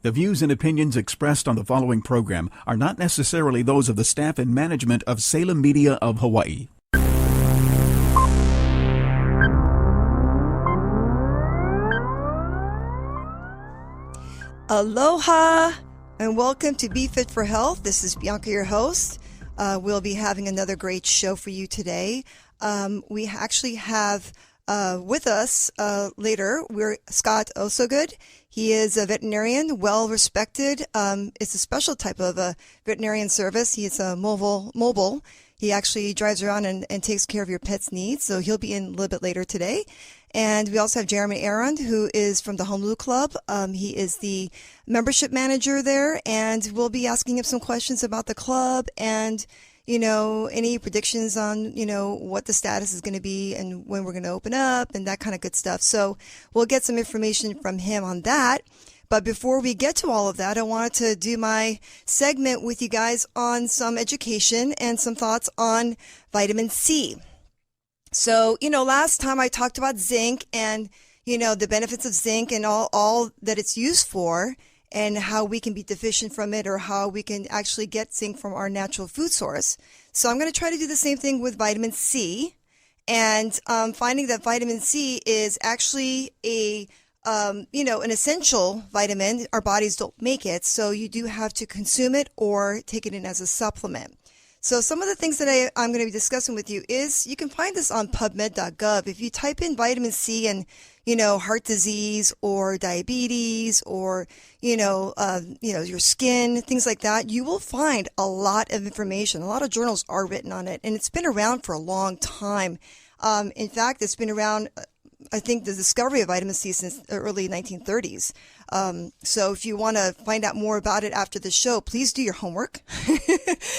The views and opinions expressed on the following program are not necessarily those of the staff and management of Salem Media of Hawaii. Aloha and welcome to Be Fit for Health. This is Bianca, your host. We'll be having another great show for you today. We actually have with us later, we're Scott Osgood. He is a veterinarian, well respected. It's a special type of a veterinarian service. He is a mobile. He actually drives around and takes care of your pet's needs. So he'll be in a little bit later today. And we also have Jeramie Arend, who is from the Honolulu Club. He is the membership manager there, and we'll be asking him some questions about the club and, you know, any predictions on, you know, what the status is going to be and when we're going to open up and that kind of good stuff. So we'll get some information from him on that. But before we get to all of that, I wanted to do my segment with you guys on some education and some thoughts on vitamin C. So, you know, last time I talked about zinc and, you know, the benefits of zinc and all that it's used for and how we can be deficient from it or how we can actually get zinc from our natural food source. So I'm going to try to do the same thing with vitamin C and finding that vitamin C is actually an essential vitamin. Our bodies don't make it, so you do have to consume it or take it in as a supplement. So some of the things that I'm going to be discussing with you is you can find this on PubMed.gov. If you type in vitamin C and, you know, heart disease or diabetes or, your skin, things like that, you will find a lot of information. A lot of journals are written on it, and it's been around for a long time. In fact, it's been around, I think, the discovery of vitamin C since the early 1930s. So if you want to find out more about it after the show, please do your homework.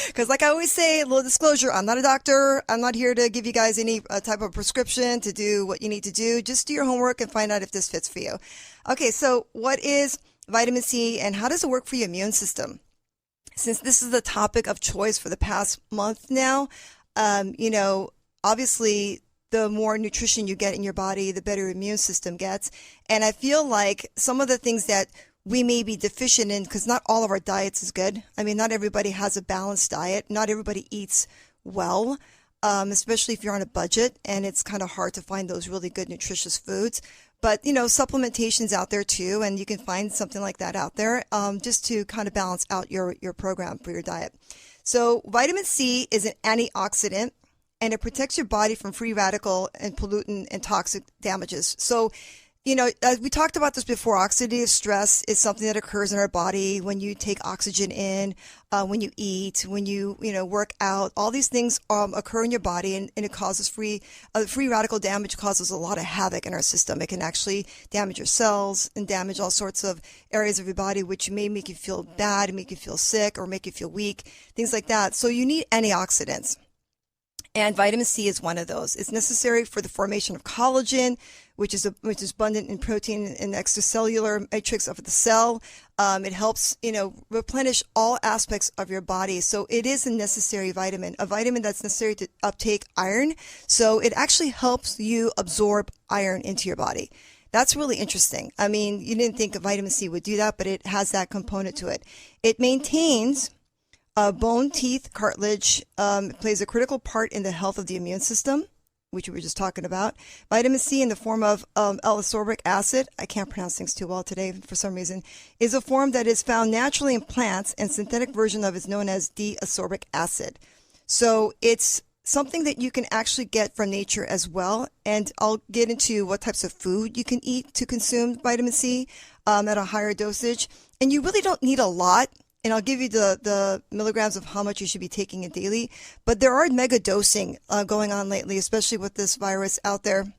Because like I always say, a little disclosure, I'm not a doctor. I'm not here to give you guys any type of prescription to do what you need to do. Just do your homework and find out if this fits for you. Okay, so what is vitamin C and how does it work for your immune system? Since this is the topic of choice for the past month now, obviously the more nutrition you get in your body, the better your immune system gets. And I feel like some of the things that we may be deficient in, because not all of our diets is good. I mean, not everybody has a balanced diet. Not everybody eats well, especially if you're on a budget, and it's kind of hard to find those really good nutritious foods. But, you know, supplementation's out there too, and you can find something like that out there just to kind of balance out your program for your diet. So vitamin C is an antioxidant, and it protects your body from free radical and pollutant and toxic damages. So, you know, as we talked about this before, oxidative stress is something that occurs in our body when you take oxygen in, when you eat, when you work out. All these things occur in your body, and it causes free radical damage causes a lot of havoc in our system. It can actually damage your cells and damage all sorts of areas of your body, which may make you feel bad, make you feel sick, or make you feel weak, things like that. So you need antioxidants. And vitamin C is one of those. It's necessary for the formation of collagen, which is abundant in protein in the extracellular matrix of the cell. It helps, replenish all aspects of your body. So it is a necessary vitamin, a vitamin that's necessary to uptake iron. So it actually helps you absorb iron into your body. That's really interesting. I mean, you didn't think vitamin C would do that, but it has that component to it. It maintains bone, teeth, cartilage, plays a critical part in the health of the immune system, which we were just talking about. Vitamin C in the form of L-ascorbic acid, I can't pronounce things too well today for some reason, is a form that is found naturally in plants, and synthetic version of it is known as D-ascorbic acid. So it's something that you can actually get from nature as well. And I'll get into what types of food you can eat to consume vitamin C at a higher dosage. And you really don't need a lot. And I'll give you the milligrams of how much you should be taking it daily. But there are mega dosing going on lately, especially with this virus out there.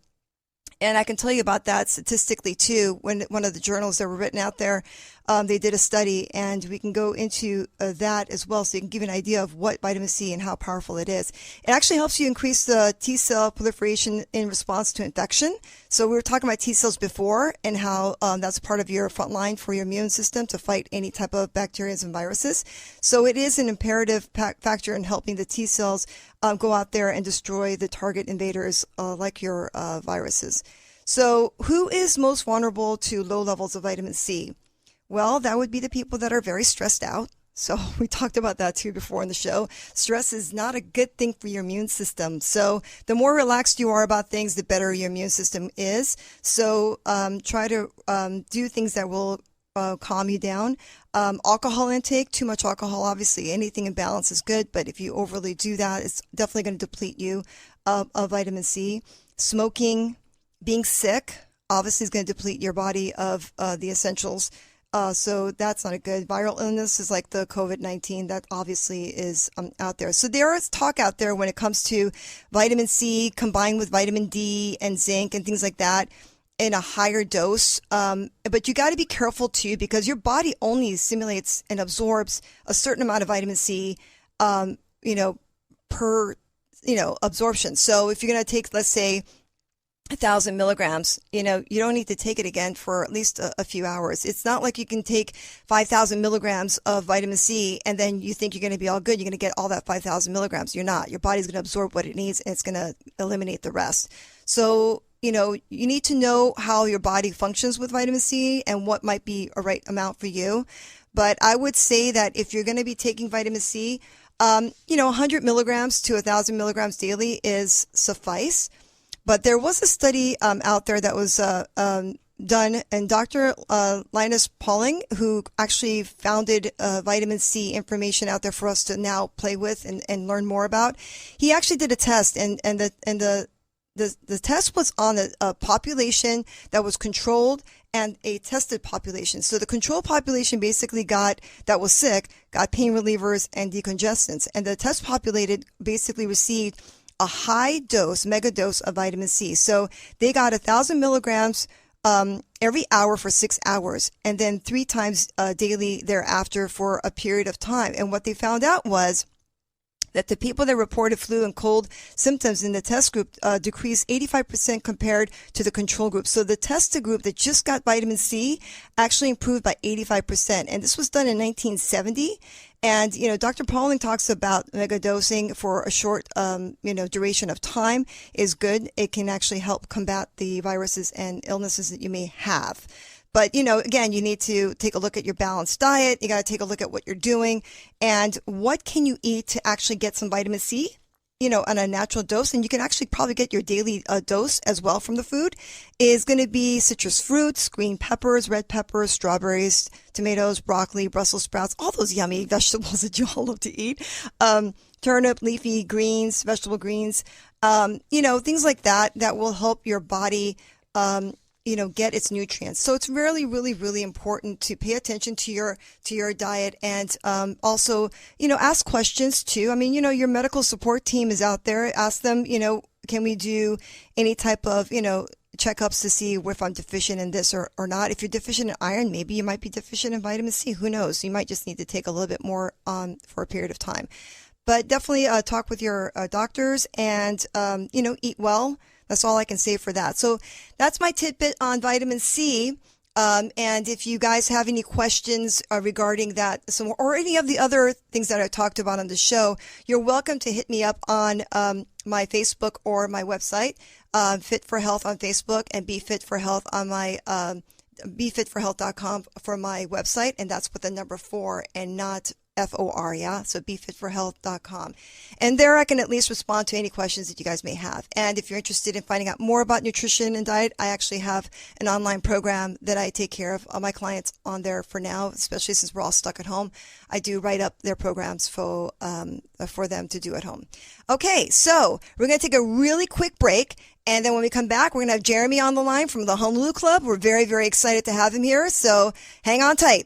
And I can tell you about that statistically too. When one of the journals that were written out there, they did a study, and we can go into that as well, so you can give you an idea of what vitamin C and how powerful it is. It actually helps you increase the T cell proliferation in response to infection. So we were talking about T cells before, and how that's part of your front line for your immune system to fight any type of bacteria and viruses. So it is an imperative factor in helping the T cells go out there and destroy the target invaders like your viruses. So who is most vulnerable to low levels of vitamin C? Well, that would be the people that are very stressed out. So we talked about that too before in the show. Stress is not a good thing for your immune system. So the more relaxed you are about things, the better your immune system is. So try to do things that will calm you down. Alcohol intake, too much alcohol, obviously anything in balance is good, but if you overly do that, it's definitely going to deplete you of vitamin C. Smoking, being sick, obviously is going to deplete your body of the essentials. So that's not a good. Viral illness is like the COVID-19 that obviously is out there. So there is talk out there when it comes to vitamin C combined with vitamin D and zinc and things like that in a higher dose. But you got to be careful too, because your body only simulates and absorbs a certain amount of vitamin C, per, absorption. So if you're going to take, let's say, 1,000 milligrams, you don't need to take it again for at least a few hours. It's not like you can take 5,000 milligrams of vitamin C and then you think you're going to be all good. You're going to get all that 5,000 milligrams. You're not. Your body's going to absorb what it needs and it's going to eliminate the rest. So, you need to know how your body functions with vitamin C and what might be a right amount for you. But I would say that if you're going to be taking vitamin C, 100 milligrams to 1,000 milligrams daily is suffice. But there was a study out there that was done, and Dr. Linus Pauling, who actually founded vitamin C information out there for us to now play with and learn more about, he actually did a test, and the test was on a population that was controlled and a tested population. So the control population basically that was sick, got pain relievers and decongestants, and the test populated basically received a high dose, mega dose of vitamin C. So they got 1,000 milligrams every hour for 6 hours, and then 3 times daily thereafter for a period of time. And what they found out was that the people that reported flu and cold symptoms in the test group decreased 85% compared to the control group. So the tested group that just got vitamin C actually improved by 85%. And this was done in 1970. And, Dr. Pauling talks about mega dosing for a short, duration of time is good. It can actually help combat the viruses and illnesses that you may have. But, again, you need to take a look at your balanced diet. You got to take a look at what you're doing and what can you eat to actually get some vitamin C, on a natural dose. And you can actually probably get your daily dose as well from the food is going to be citrus fruits, green peppers, red peppers, strawberries, tomatoes, broccoli, Brussels sprouts, all those yummy vegetables that you all love to eat. Turnip, leafy greens, vegetable greens, things like that will help your body, get its nutrients. So it's really, really, really important to pay attention to your diet and, also, ask questions too. I mean, your medical support team is out there. Ask them, can we do any type of, checkups to see if I'm deficient in this or not. If you're deficient in iron, maybe you might be deficient in vitamin C. Who knows? You might just need to take a little bit more, for a period of time. But definitely, talk with your doctors and, eat well. That's all I can say for that. So that's my tidbit on vitamin C. And if you guys have any questions regarding that or any of the other things that I talked about on the show, you're welcome to hit me up on my Facebook or my website, Fit for Health on Facebook, and Be Fit for Health on my BeFitForHealth.com for my website. And that's with the number 4 and not FOR, yeah? So BeFitForHealth.com. And there I can at least respond to any questions that you guys may have. And if you're interested in finding out more about nutrition and diet, I actually have an online program that I take care of all my clients on there for now, especially since we're all stuck at home. I do write up their programs for them to do at home. Okay, so we're going to take a really quick break. And then when we come back, we're going to have Jeramie on the line from the Honolulu Club. We're very, very excited to have him here. So hang on tight.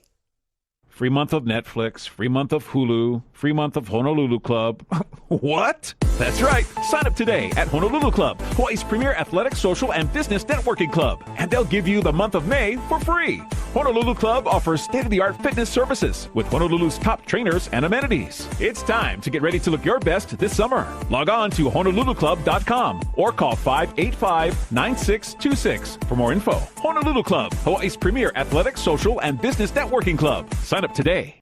Free month of Netflix, free month of Hulu, free month of Honolulu Club. What? That's right. Sign up today at Honolulu Club, Hawaii's premier athletic, social, and business networking club. And they'll give you the month of May for free. Honolulu Club offers state-of-the-art fitness services with Honolulu's top trainers and amenities. It's time to get ready to look your best this summer. Log on to honoluluclub.com or call 585-9626 for more info. Honolulu Club, Hawaii's premier athletic, social, and business networking club. Sign up today.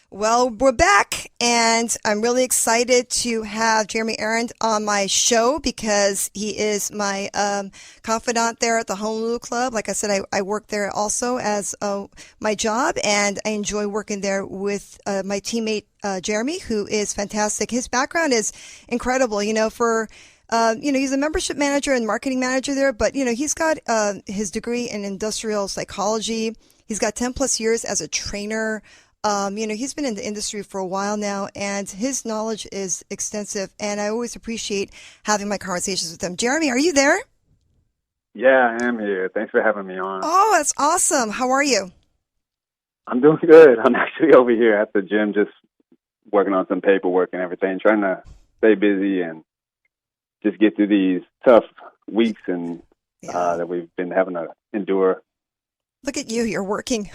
Well, we're back, and I'm really excited to have Jeramie Arend on my show because he is my confidant there at the Honolulu Club. Like I said, I work there also as my job, and I enjoy working there with my teammate Jeramie, who is fantastic. His background is incredible. He's a membership manager and marketing manager there, but he's got his degree in industrial psychology. He's got 10 plus years as a trainer. He's been in the industry for a while now, and his knowledge is extensive, and I always appreciate having my conversations with him. Jeramie, are you there? Yeah, I am here. Thanks for having me on. Oh, that's awesome. How are you? I'm doing good. I'm actually over here at the gym just working on some paperwork and everything, trying to stay busy and just get through these tough weeks and that we've been having to endure. Look at you. You're working.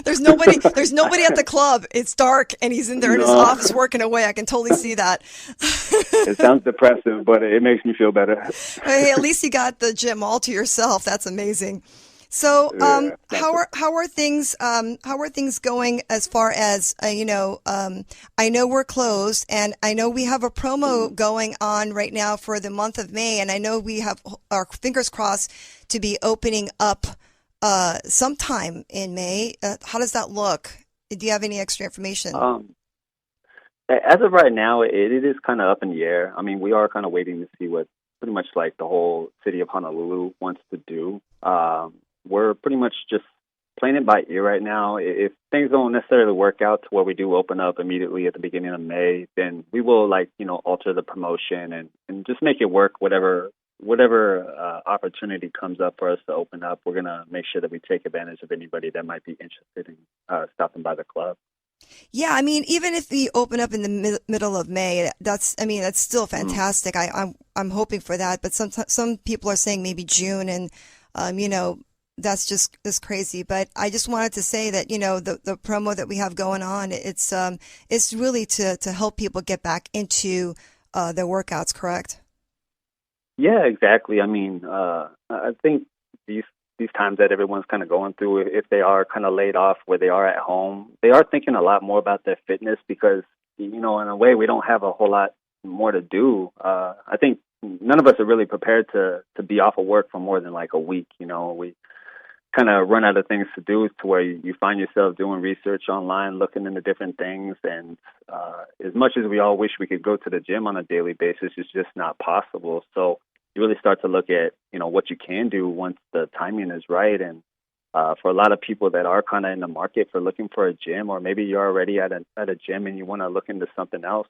There's nobody at the club. It's dark, and he's in there in his office working away. I can totally see that. It sounds depressive, but it makes me feel better. Hey, at least you got the gym all to yourself. That's amazing. So, how are things going as far as I know we're closed, and I know we have a promo going on right now for the month of May, and I know we have our fingers crossed to be opening up sometime in May. How does that look? Do you have any extra information? As of right now, it is kind of up in the air. I mean, we are kind of waiting to see what pretty much like the whole city of Honolulu wants to do. We're pretty much just playing it by ear right now. If things don't necessarily work out to where we do open up immediately at the beginning of May, then we will alter the promotion and just make it work. Whatever opportunity comes up for us to open up, we're going to make sure that we take advantage of anybody that might be interested in stopping by the club. Yeah, I mean, even if we open up in the middle of May, that's still fantastic. I'm hoping for that, but some people are saying maybe June, and that's crazy. But I just wanted to say that the promo that we have going on, it's really to help people get back into their workouts, correct? Yeah, exactly. I mean, I think these times that everyone's kind of going through, if they are kind of laid off where they are at home, they are thinking a lot more about their fitness because, in a way, we don't have a whole lot more to do. I think none of us are really prepared to be off of work for more than like a week. We kind of run out of things to do to where you find yourself doing research online, looking into different things. And as much as we all wish we could go to the gym on a daily basis, it's just not possible. So you really start to look at, what you can do once the timing is right. And for a lot of people that are kind of in the market for looking for a gym, or maybe you're already at a gym and you want to look into something else,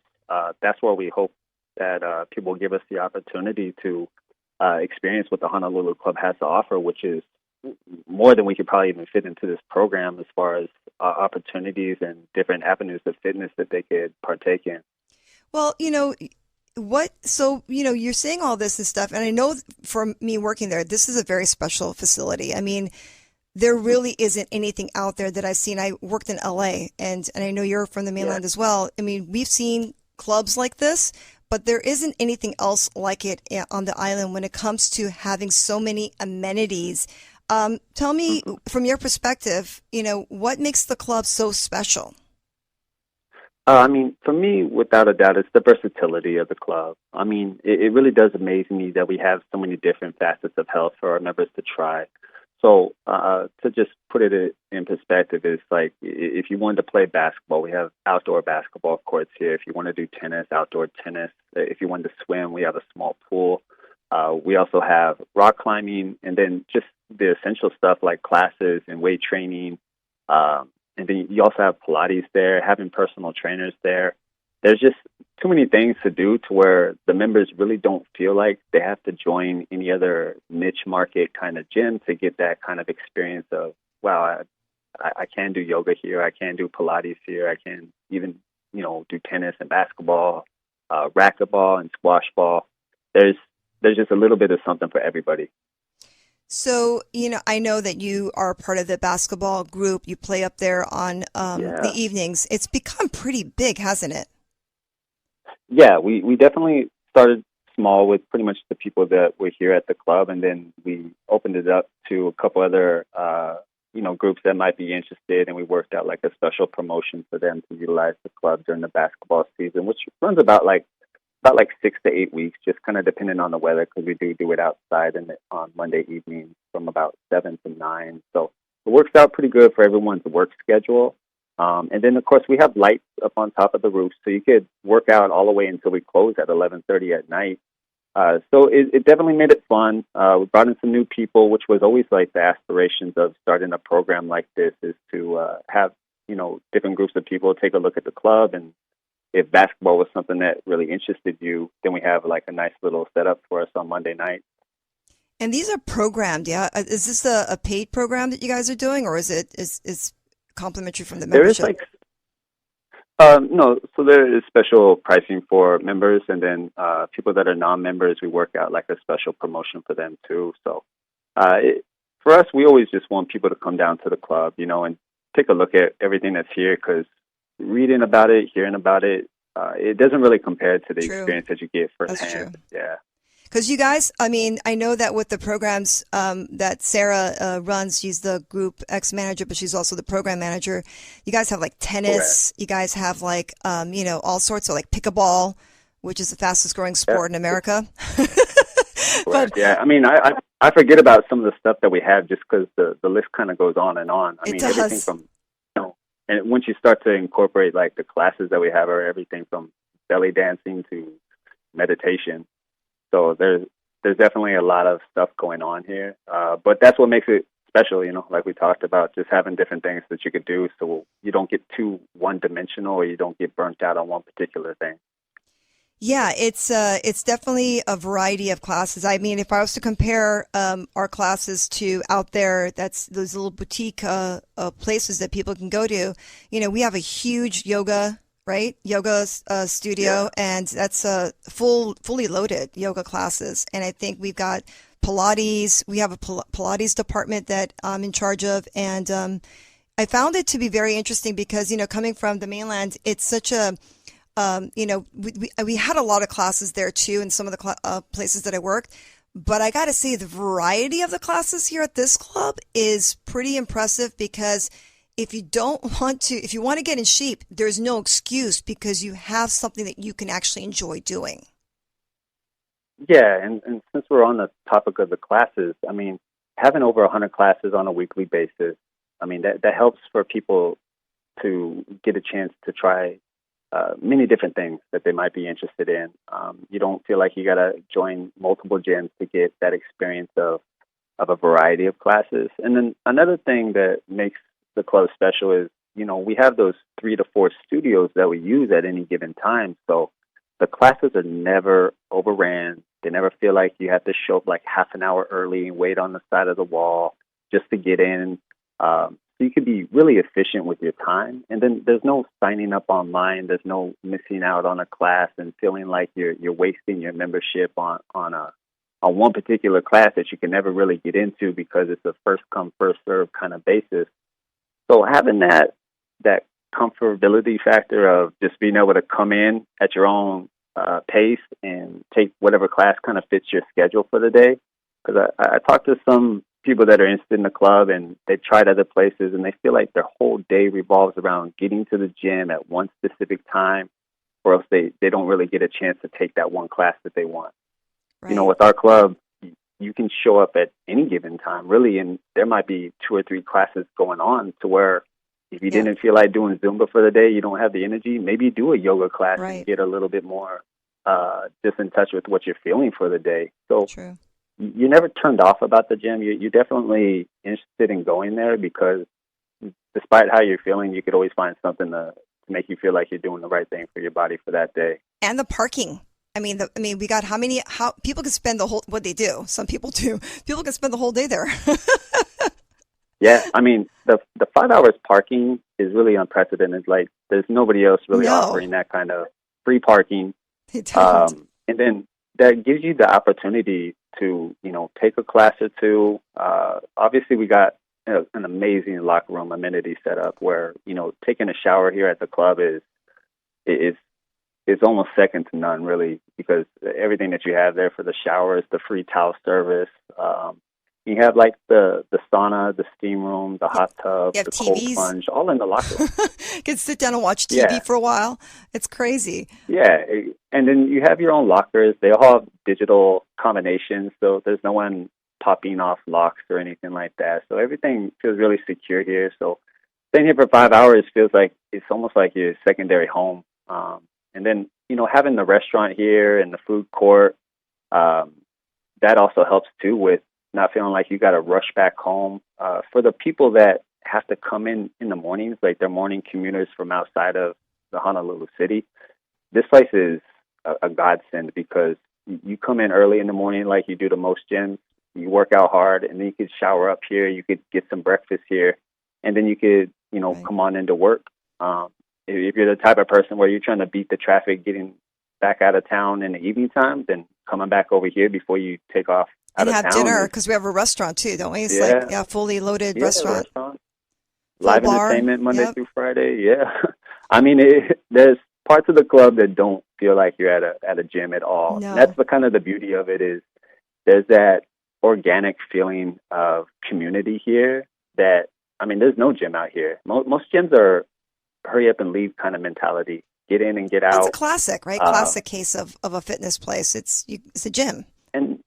that's where we hope that people give us the opportunity to experience what the Honolulu Club has to offer, which is more than we could probably even fit into this program as far as opportunities and different avenues of fitness that they could partake in. Well, you're saying all this and stuff, and I know for me working there, this is a very special facility. I mean, there really isn't anything out there that I've seen. I worked in LA, and I know you're from the mainland as well. I mean, we've seen clubs like this, but there isn't anything else like it on the island when it comes to having so many amenities. Tell me, from your perspective, what makes the club so special? I mean, for me, without a doubt, it's the versatility of the club. I mean, it really does amaze me that we have so many different facets of health for our members to try. So to just put it in perspective, it's like if you wanted to play basketball, we have outdoor basketball courts here. If you want to do tennis, outdoor tennis. If you wanted to swim, we have a small pool. We also have rock climbing, and then just the essential stuff like classes and weight training. And then you also have Pilates there, having personal trainers there. There's just too many things to do to where the members really don't feel like they have to join any other niche market kind of gym to get that kind of experience of, wow, I can do yoga here. I can do Pilates here. I can even, do tennis and basketball, racquetball and squash ball. There's just a little bit of something for everybody. So, I know that you are part of the basketball group. You play up there on the evenings. It's become pretty big, hasn't it? Yeah, we definitely started small with pretty much the people that were here at the club, and then we opened it up to a couple other groups that might be interested, and we worked out like a special promotion for them to utilize the club during the basketball season, which runs about 6 to 8 weeks, just kind of depending on the weather, because we do it outside on Monday evenings from about 7 to 9. So it works out pretty good for everyone's work schedule. And then, of course, we have lights up on top of the roof, so you could work out all the way until we close at 11:30 at night. So it definitely made it fun. We brought in some new people, which was always like the aspirations of starting a program like this, is to have, different groups of people take a look at the club. And if basketball was something that really interested you, then we have like a nice little setup for us on Monday night. And these are programmed, yeah? Is this a paid program that you guys are doing, or is it is complimentary from the membership? There is no, so there is special pricing for members, and then people that are non-members, we work out like a special promotion for them too. So for us, we always just want people to come down to the club, and take a look at everything that's here, because reading about it, hearing about it, it doesn't really compare to the experience that you get firsthand. That's true. Yeah. Because you guys, I know that with the programs that Sarah runs, she's the group ex-manager, but she's also the program manager. You guys have like tennis. Correct. You guys have like, all sorts of like pickleball, which is the fastest growing sport in America. But, yeah, I forget about some of the stuff that we have just because the list kind of goes on and on. Everything from, and once you start to incorporate like the classes that we have are everything from belly dancing to meditation. So there's definitely a lot of stuff going on here, but that's what makes it special, like we talked about, just having different things that you could do so you don't get too one-dimensional, or you don't get burnt out on one particular thing. Yeah, it's definitely a variety of classes. If I was to compare our classes to out there, that's those little boutique places that people can go to. We have a huge yoga studio, and that's fully loaded yoga classes. And I think we've got Pilates. We have a Pilates department that I'm in charge of, and I found it to be very interesting because coming from the mainland, it's such a we had a lot of classes there too in some of the places that I worked. But I got to say, the variety of the classes here at this club is pretty impressive, because if you want to get in shape, there's no excuse, because you have something that you can actually enjoy doing. Yeah, and since we're on the topic of the classes, having over 100 classes on a weekly basis, that helps for people to get a chance to try many different things that they might be interested in. You don't feel like you got to join multiple gyms to get that experience of a variety of classes. And then another thing that makes the club special is, we have those 3 to 4 studios that we use at any given time. So the classes are never overran. They never feel like you have to show up like half an hour early and wait on the side of the wall just to get in. So you can be really efficient with your time. And then there's no signing up online. There's no missing out on a class and feeling like you're wasting your membership on one particular class that you can never really get into because it's a first come, first serve kind of basis. So having that comfortability factor of just being able to come in at your own pace and take whatever class kind of fits your schedule for the day. Because I talked to some people that are interested in the club, and they tried other places, and they feel like their whole day revolves around getting to the gym at one specific time, or else they don't really get a chance to take that one class that they want. Right. With our club, you can show up at any given time, really, and there might be 2 or 3 classes going on, to where if you didn't feel like doing Zumba for the day, you don't have the energy, maybe you do a yoga class and get a little bit more just in touch with what you're feeling for the day. So True. You're never turned off about the gym. You're definitely interested in going there, because despite how you're feeling, you could always find something to make you feel like you're doing the right thing for your body for that day. And the parking. We got how people can spend what they do. Some people do. People can spend the whole day there. Yeah, the 5 hours parking is really unprecedented. Like, there's nobody else really offering that kind of free parking. They don't. And then that gives you the opportunity to, take a class or two. Obviously, we got an amazing locker room amenity set up where, taking a shower here at the club is almost second to none, really, because everything that you have there for the showers, the free towel service, You have like the sauna, the steam room, the hot tub, You have the cold TVs. plunge, all in the locker room. You can sit down and watch TV Yeah. for a while. It's crazy. Yeah, and then you have your own lockers. They all have digital combinations, so there's no one popping off locks or anything like that. So everything feels really secure here. So staying here for 5 hours feels like it's almost like your secondary home. And then, having the restaurant here and the food court, that also helps too with not feeling like you got to rush back home. For the people that have to come in the mornings, like they're morning commuters from outside of the Honolulu city, this place is a godsend because you come in early in the morning like you do to most gyms. You work out hard, and then you could shower up here. You could get some breakfast here, and then you could, Right. come on into work. If you're the type of person where you're trying to beat the traffic getting back out of town in the evening time, then coming back over here before you take off out And of have town. dinner because we have a restaurant too, don't we? It's fully loaded Yeah, restaurant. Live Full bar. entertainment Monday Yep. through Friday. Yeah, I mean, there's parts of the club that don't feel like you're at a gym at all. No. And that's the kind of the beauty of it is there's that organic feeling of community here. That there's no gym out here. Most gyms are hurry up and leave kind of mentality. Get in and get out. That's a classic, right? Classic case of a fitness place. It's a gym. And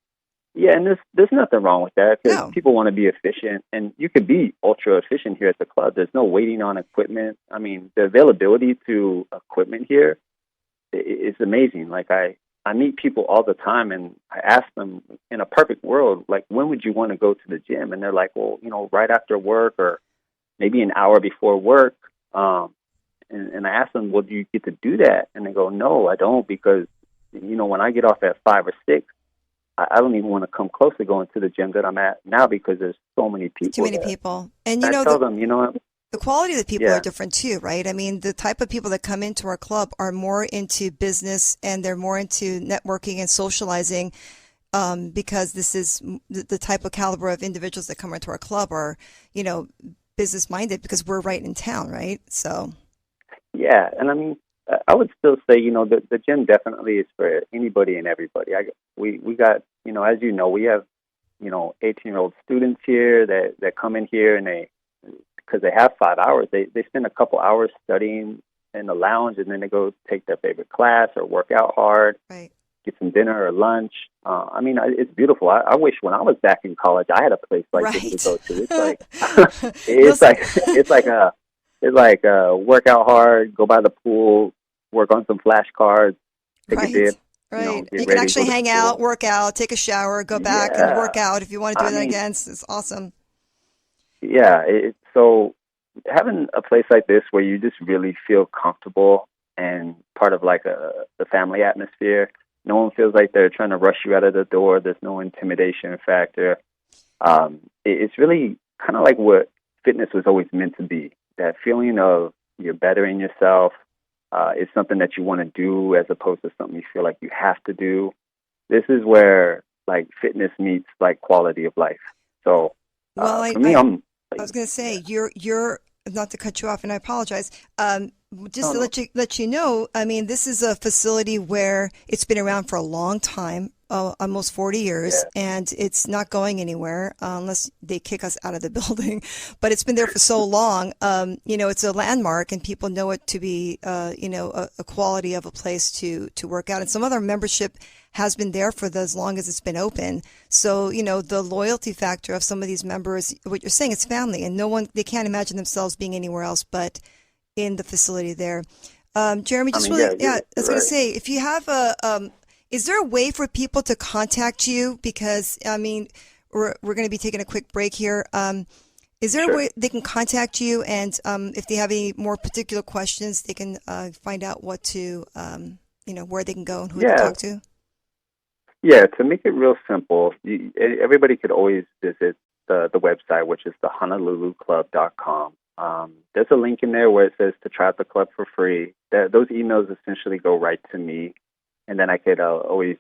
yeah, and there's nothing wrong with that because No. people want to be efficient, and you could be ultra efficient here at the club. There's no waiting on equipment. I mean, the availability to equipment here is amazing. Like I meet people all the time, and I ask them, in a perfect world, like, when would you want to go to the gym? And they're like, well, right after work or maybe an hour before work. And I ask them, well, do you get to do that? And they go, no, I don't, because when I get off at 5 or 6, I don't even want to come close to going to the gym that I'm at now because there's so many people. Too many there. people. And I tell them, what? the quality of the people Yeah. are different too, right? I mean, the type of people that come into our club are more into business and they're more into networking and socializing because this is the type of caliber of individuals that come into our club are, business minded because we're right in town, right? So. Yeah, and I would still say, the gym definitely is for anybody and everybody. We got, as we have, 18-year-old students here that come in here and because they have 5 hours, they spend a couple hours studying in the lounge and then they go take their favorite class or work out hard, Right. get some dinner or lunch. It's beautiful. I wish when I was back in college, I had a place like this to go to. It's like, it's like work out hard, go by the pool, work on some flashcards, take a dip. Right. Get You can ready, actually go to hang school. out, work out, take a shower, go back and work out if you want to do that again. It's awesome. Yeah. So having a place like this where you just really feel comfortable and part of like the family atmosphere, no one feels like they're trying to rush you out of the door. There's no intimidation factor. It's really kind of like what fitness was always meant to be. That feeling of you're bettering yourself is something that you want to do as opposed to something you feel like you have to do. This is where like fitness meets like quality of life. So for me, I was going to say you're not to cut you off, and I apologize. Let you know. I mean, this is a facility where it's been around for a long time, almost 40 years, and it's not going anywhere unless they kick us out of the building. But it's been there for so long. It's a landmark, and people know it to be, a quality of a place to work out. And some other membership has been there for as long as it's been open. So, the loyalty factor of some of these members, what you're saying, it's family, and they can't imagine themselves being anywhere else but in the facility there. Jeramie, I was going to say, if you have is there a way for people to contact you? Because, we're going to be taking a quick break here. Is there a way they can contact you? And if they have any more particular questions, they can find out what to, where they can go and who to talk to? Yeah, to make it real simple, everybody could always visit the website, which is the honoluluclub.com. There's a link in there where it says to try out the club for free. Those emails essentially go right to me, and then I could always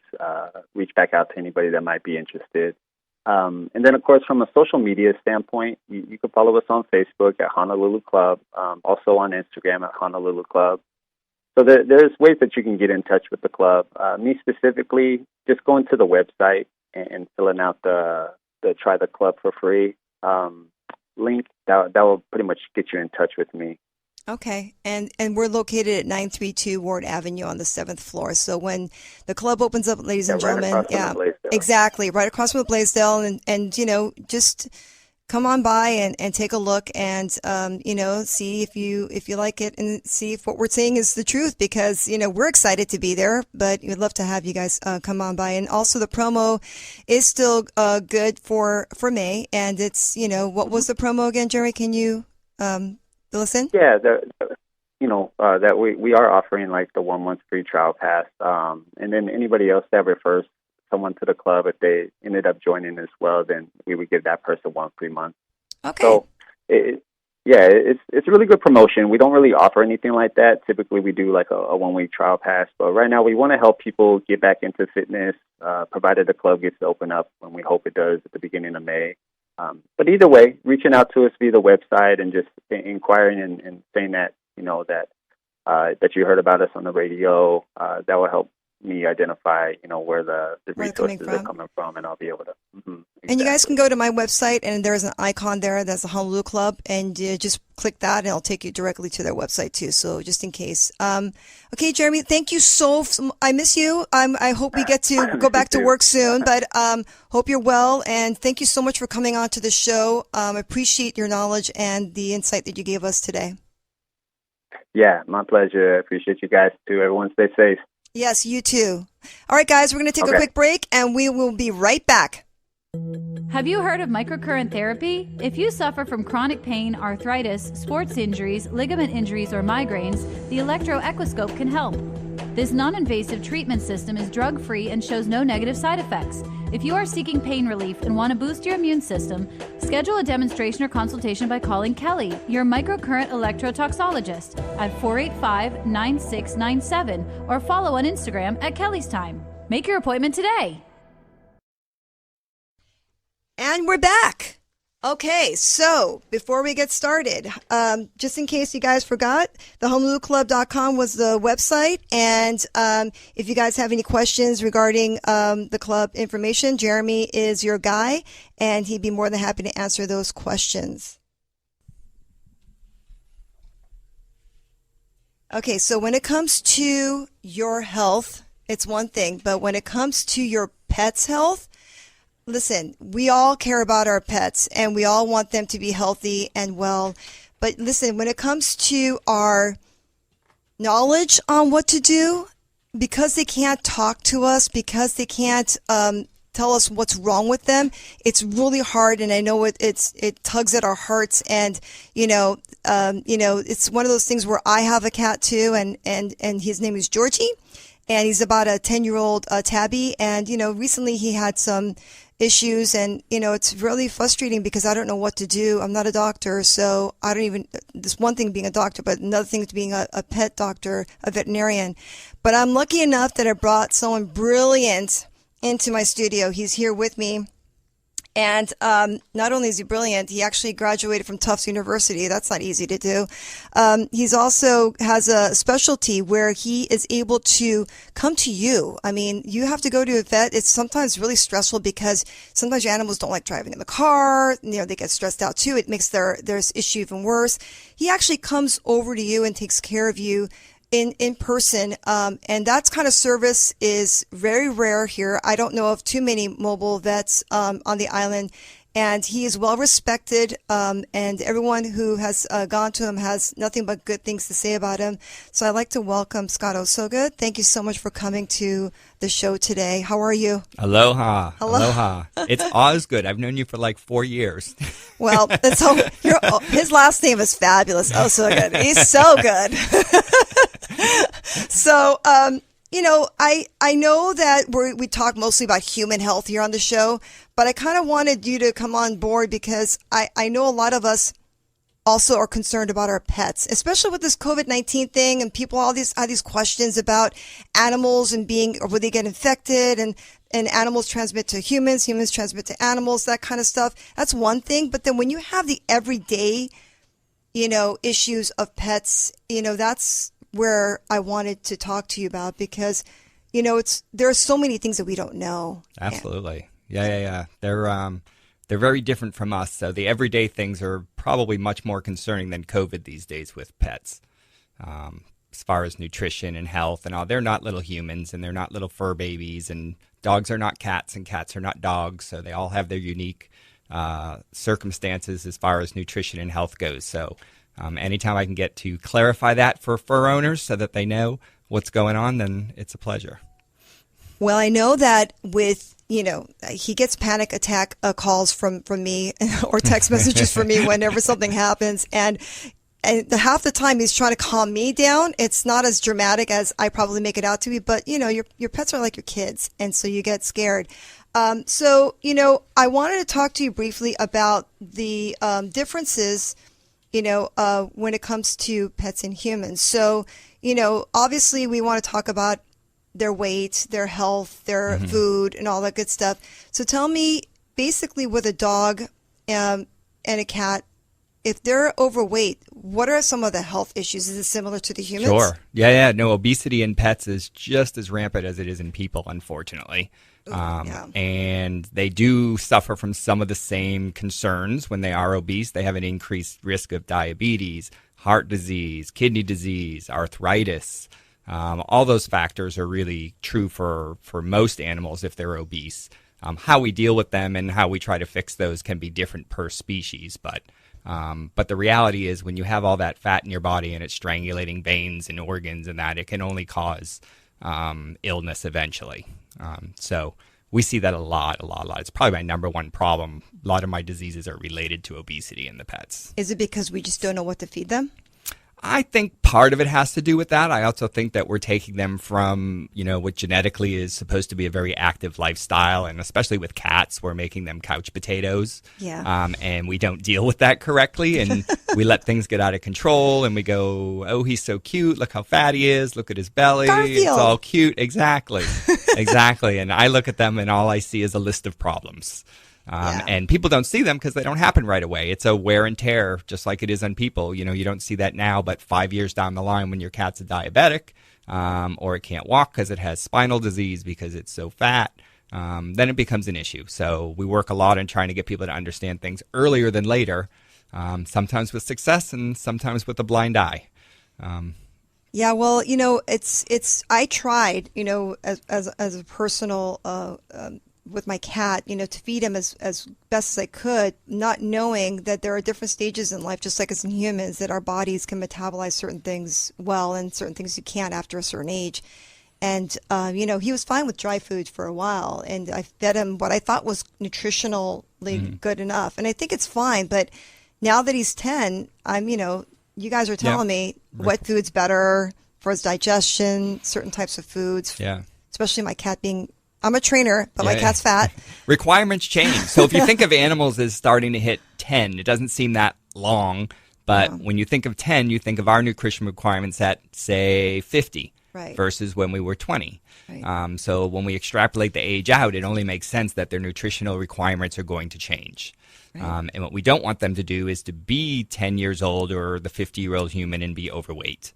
reach back out to anybody that might be interested. And then, of course, from a social media standpoint, you can follow us on Facebook at Honolulu Club, also on Instagram at Honolulu Club. So there's ways that you can get in touch with the club. Me specifically, just going to the website and filling out the the try the club for free link, that will pretty much get you in touch with me. Okay, and we're located at 932 Ward Avenue on the 7th floor. So when the club opens up, ladies and Right gentlemen, across from the Blaisdell. exactly, right across from the Blaisdell, and just come on by and take a look and see if you like it and see if what we're saying is the truth, because we're excited to be there, but we'd love to have you guys come on by. And also the promo is still good for May, and it's what was the promo again, Jerry? Can you listen? Yeah, that we are offering like the 1 month free trial pass, and then anybody else that refers someone to the club, if they ended up joining as well, then we would give that person 1 free month. Okay. So it's a really good promotion. We don't really offer anything like that. Typically, we do like a 1 week trial pass, but right now we want to help people get back into fitness, provided the club gets to open up, and we hope it does at the beginning of May. But either way, reaching out to us via the website and just inquiring and saying that that you heard about us on the radio, that will help me identify where the resources are coming from, and I'll be able to. Exactly. And you guys can go to my website, and there's an icon there that's the Honolulu Club, and just click that, and it'll take you directly to their website too. So just in case. Okay, Jeramie, thank you I miss you. I hope we get to go back to work soon, but hope you're well, and thank you so much for coming on to the show. Appreciate your knowledge and the insight that you gave us today. Yeah, my pleasure. I appreciate you guys too. Everyone stay safe. Yes, you too. All right, guys, we're going to take a quick break, and we will be right back. Have you heard of microcurrent therapy? If you suffer from chronic pain, arthritis, sports injuries, ligament injuries, or migraines, the electroequiscope can help. This non-invasive treatment system is drug-free and shows no negative side effects. If you are seeking pain relief and want to boost your immune system, schedule a demonstration or consultation by calling Kelly, your microcurrent electrotoxologist, at 485-9697 or follow on Instagram at Kelly's Time. Make your appointment today. And we're back. Okay, so before we get started, just in case you guys forgot, thehonoluluclub.com was the website. And if you guys have any questions regarding the club information, Jeramie is your guy, and he'd be more than happy to answer those questions. Okay, so when it comes to your health, it's one thing, but when it comes to your pet's health, listen, we all care about our pets and we all want them to be healthy and well. But listen, when it comes to our knowledge on what to do, because they can't talk to us, because they can't tell us what's wrong with them, it's really hard. And I know it tugs at our hearts. And, it's one of those things where I have a cat too, and his name is Georgie. And he's about a 10-year-old tabby. And, recently he had some issues, and it's really frustrating because I don't know what to do. I'm not a doctor, so I don't even, this one thing being a doctor, but another thing is being a pet doctor, a veterinarian. But I'm lucky enough that I brought someone brilliant into my studio. He's here with me. And not only is he brilliant, he actually graduated from Tufts University. That's not easy to do. He's also has a specialty where he is able to come to you. I mean, you have to go to a vet. It's sometimes really stressful because sometimes your animals don't like driving in the car. They get stressed out too. It makes their issue even worse. He actually comes over to you and takes care of you in person, and that kind of service is very rare here. I don't know of too many mobile vets on the island, and he is well respected, and everyone who has gone to him has nothing but good things to say about him. So I'd like to welcome Scott Osgood. Thank you so much for coming to the show today. How are you? Aloha. Aloha. It's Osgood. I've known you for like 4 years. Well, so his last name is fabulous. Osgood. He's so good. So, I know that we talk mostly about human health here on the show, but I kind of wanted you to come on board because I know a lot of us also are concerned about our pets, especially with this COVID-19 thing, and people have these questions about animals and will they get infected, and animals transmit to humans, humans transmit to animals, that kind of stuff. That's one thing. But then when you have the everyday, issues of pets, that's where I wanted to talk to you about, because, there are so many things that we don't know. Absolutely. Yeah. They're they're very different from us. So the everyday things are probably much more concerning than COVID these days with pets. As far as nutrition and health and all, they're not little humans and they're not little fur babies, and dogs are not cats and cats are not dogs. So they all have their unique circumstances as far as nutrition and health goes. So anytime I can get to clarify that for fur owners so that they know what's going on, then it's a pleasure. Well, I know that with, he gets panic attack calls from me or text messages from me whenever something happens. And half the time he's trying to calm me down. It's not as dramatic as I probably make it out to be, but, your pets are like your kids. And so you get scared. So, I wanted to talk to you briefly about the differences, when it comes to pets and humans. So, obviously we want to talk about their weight, their health, their food, and all that good stuff. So tell me, basically with a dog and a cat, if they're overweight, what are some of the health issues? Is it similar to the humans? Sure. Yeah. No, obesity in pets is just as rampant as it is in people, unfortunately. And they do suffer from some of the same concerns when they are obese. They have an increased risk of diabetes, heart disease, kidney disease, arthritis. All those factors are really true for most animals if they're obese. How we deal with them and how we try to fix those can be different per species, but the reality is when you have all that fat in your body and it's strangulating veins and organs and that, it can only cause illness eventually. So we see that a lot. It's probably my number one problem. A lot of my diseases are related to obesity in the pets. Is it because we just don't know what to feed them? I think part of it has to do with that. I also think that we're taking them from, what genetically is supposed to be a very active lifestyle. And especially with cats, we're making them couch potatoes. Yeah. And we don't deal with that correctly. And we let things get out of control and we go, oh, he's so cute. Look how fat he is. Look at his belly. Garfield. It's all cute. Exactly. Exactly. And I look at them and all I see is a list of problems. And people don't see them because they don't happen right away. It's a wear and tear, just like it is on people. You don't see that now, but 5 years down the line when your cat's a diabetic or it can't walk because it has spinal disease because it's so fat, then it becomes an issue. So we work a lot on trying to get people to understand things earlier than later, sometimes with success and sometimes with a blind eye. Yeah, well, I tried, as a personal with my cat, to feed him as best as I could, not knowing that there are different stages in life, just like as in humans, that our bodies can metabolize certain things well and certain things you can't after a certain age. And, he was fine with dry food for a while, and I fed him what I thought was nutritionally good enough. And I think it's fine, but now that he's 10, you guys are telling me what food's better for his digestion, certain types of foods, especially my cat being... I'm a trainer, but my cat's fat. Requirements change. So if you think of animals as starting to hit 10, it doesn't seem that long. But when you think of 10, you think of our nutrition requirements at, say, 50 versus when we were 20. Right. So when we extrapolate the age out, it only makes sense that their nutritional requirements are going to change. Right. And what we don't want them to do is to be 10 years old or the 50-year-old human and be overweight.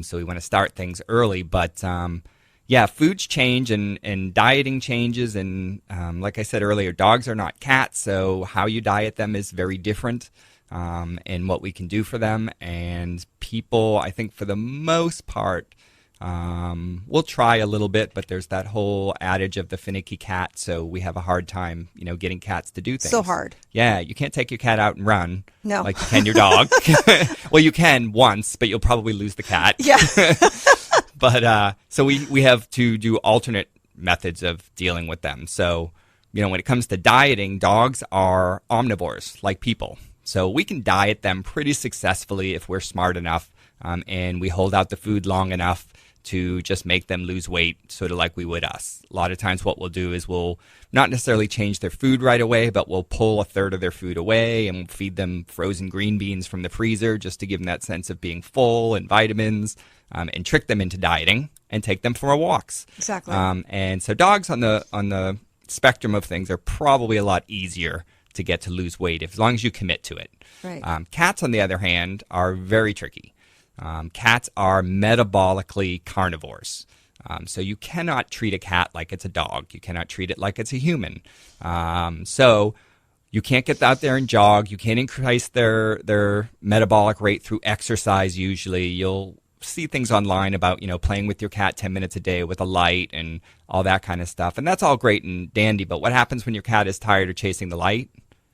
So we want to start things early, but... foods change and dieting changes. And like I said earlier, dogs are not cats. So how you diet them is very different and what we can do for them. And people, I think for the most part, we'll try a little bit, but there's that whole adage of the finicky cat. So we have a hard time, getting cats to do things. So hard. Yeah, you can't take your cat out and run like you can your dog. Well, you can once, but you'll probably lose the cat. Yeah. But so we have to do alternate methods of dealing with them. So, when it comes to dieting, dogs are omnivores like people. So we can diet them pretty successfully if we're smart enough and we hold out the food long enough to just make them lose weight, sort of like we would us. A lot of times what we'll do is we'll not necessarily change their food right away, but we'll pull a third of their food away and we'll feed them frozen green beans from the freezer just to give them that sense of being full and vitamins. And trick them into dieting and take them for walks. Exactly. And so dogs on the spectrum of things are probably a lot easier to get to lose weight as long as you commit to it. Right. Cats, on the other hand, are very tricky. Cats are metabolically carnivores. So you cannot treat a cat like it's a dog. You cannot treat it like it's a human. So You can't get out there and jog. You can't increase their metabolic rate through exercise usually. You'll see things online about, playing with your cat 10 minutes a day with a light and all that kind of stuff. And that's all great and dandy. But what happens when your cat is tired of chasing the light?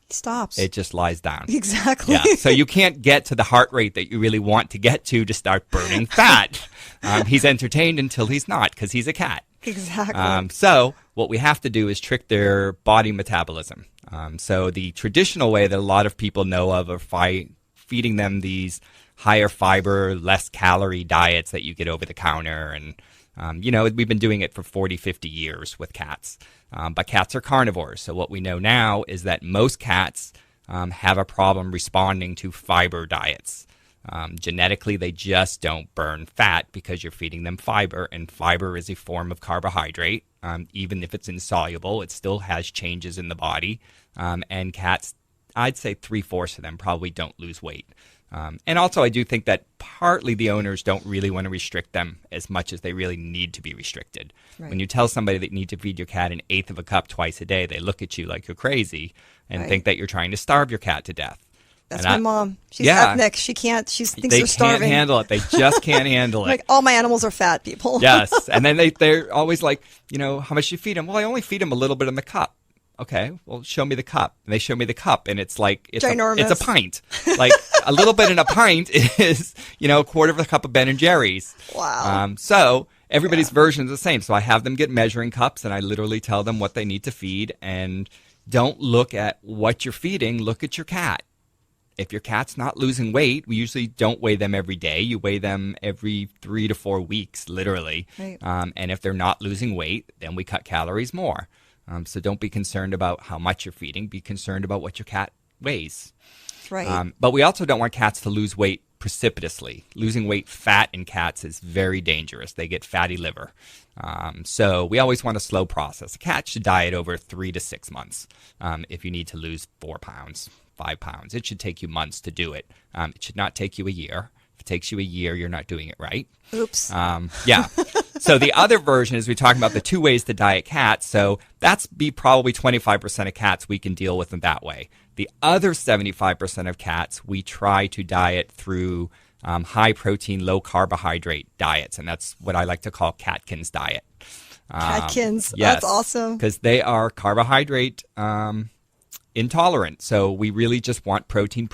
He stops. It just lies down. Exactly. Yeah. So you can't get to the heart rate that you really want to get to start burning fat. He's entertained until he's not because he's a cat. Exactly. So what we have to do is trick their body metabolism. So the traditional way that a lot of people know of are feeding them these higher fiber, less calorie diets that you get over the counter. And, we've been doing it for 40, 50 years with cats. But cats are carnivores. So what we know now is that most cats have a problem responding to fiber diets. Genetically, they just don't burn fat because you're feeding them fiber, and fiber is a form of carbohydrate. Even if it's insoluble, it still has changes in the body. And cats, I'd say 3/4 of them probably don't lose weight. And also, I do think that partly the owners don't really want to restrict them as much as they really need to be restricted. Right. When you tell somebody that you need to feed your cat 1/8 of a cup twice a day, they look at you like you're crazy and think that you're trying to starve your cat to death. That's my mom. She's ethnic. She can't. She thinks they're starving. They can't handle it. They just can't handle it. Like, all my animals are fat, people. Yes. And then they're always like, how much you feed them? Well, I only feed them a little bit in the cup. Okay, well, show me the cup. And they show me the cup, and it's like, it's a pint. Like, a little bit in a pint is, a quarter of a cup of Ben & Jerry's. Wow. So everybody's version is the same. So I have them get measuring cups, and I literally tell them what they need to feed. And don't look at what you're feeding. Look at your cat. If your cat's not losing weight, we usually don't weigh them every day. You weigh them every 3 to 4 weeks, literally. Right. And if they're not losing weight, then we cut calories more. So don't be concerned about how much you're feeding. Be concerned about what your cat weighs. Right. But we also don't want cats to lose weight precipitously. Losing weight fat in cats is very dangerous. They get fatty liver. So we always want a slow process. A cat should diet over 3 to 6 months if you need to lose 4 pounds. 5 pounds. It should take you months to do it. It should not take you a year. If it takes you a year, you're not doing it right. Oops. Yeah. So the other version is we talk about the 2 ways to diet cats. So that's probably 25% of cats we can deal with in that way. The other 75% of cats we try to diet through high protein, low carbohydrate diets. And that's what I like to call Catkins diet. Catkins. Yes, that's awesome. Because they are carbohydrate intolerant. So we really just want protein.